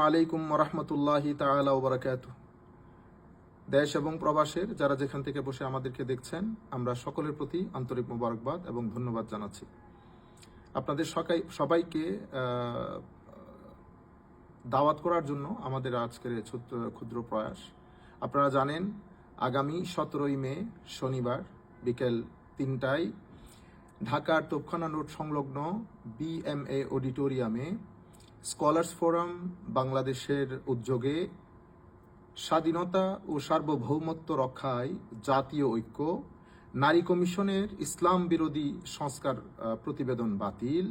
আলাইকুম রহমতুল্লাহি তাআলা ওয়া বারাকাতুহু। দেশ এবং প্রবাসের যারা যেখান থেকে বসে আমাদেরকে দেখছেন, আমরা সকলের প্রতি আন্তরিক মোবারকবাদ এবং ধন্যবাদ জানাচ্ছি। আপনাদের সবাইকে দাওয়াত করার জন্য আমাদের আজকের ক্ষুদ্র প্রয়াস। আপনারা জানেন, আগামী 17ই মে শনিবার বিকেল 3টায় ঢাকার তোপখানা রোড সংলগ্ন BMA অডিটোরিয়ামে স্কলার্স ফোরাম বাংলাদেশের উদ্যোগে স্বাধীনতা ও সার্বভৌমত্ব রক্ষায় জাতীয় ঐক্য, নারী কমিশনের ইসলাম বিরোধী সংস্কার প্রতিবেদন বাতিল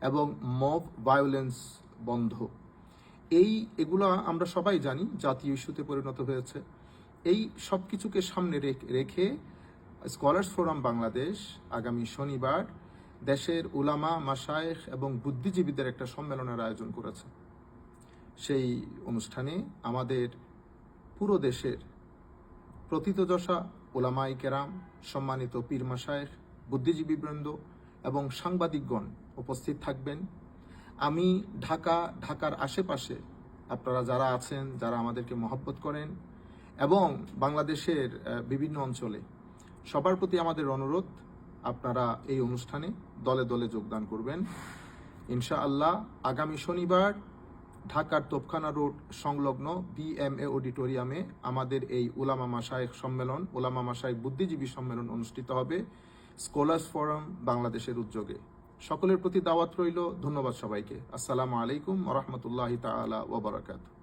এবং মব ভায়োলেন্স বন্ধ, এগুলা আমরা সবাই জানি জাতীয় ইস্যুতে পরিণত হয়েছে। এই সব কিছুকে সামনে রেখে স্কলার্স ফোরাম বাংলাদেশ আগামী শনিবার দেশের উলামা, মাশায়েখ এবং বুদ্ধিজীবীদের একটা সম্মেলনের আয়োজন করেছে। সেই অনুষ্ঠানে আমাদের পুরো দেশের প্রথিতযশা উলামায়ে কেরাম, সম্মানিত পীর মাশায়েখ, বুদ্ধিজীবীবৃন্দ এবং সাংবাদিকগণ উপস্থিত থাকবেন। আমি ঢাকার আশেপাশে আপনারা যারা আছেন, যারা আমাদেরকে মহব্বত করেন এবং বাংলাদেশের বিভিন্ন অঞ্চলে, সবার প্রতি আমাদের অনুরোধ, আপনারা এই অনুষ্ঠানে দলে দলে যোগদান করবেন। ইনশাআল্লাহ আগামী শনিবার ঢাকার তোপখানা রোড সংলগ্ন BMA অডিটোরিয়ামে আমাদের এই উলামা মাশায়েখ সম্মেলন, উলামা মাশায়েখ বুদ্ধিজীবী সম্মেলন অনুষ্ঠিত হবে স্কলার্স ফোরাম বাংলাদেশের উদ্যোগে। সকলের প্রতি দাওয়াত রইল। ধন্যবাদ সবাইকে। আসসালামু আলাইকুম ওয়া রাহমাতুল্লাহি তাআলা ওয়া বারাকাতুহু।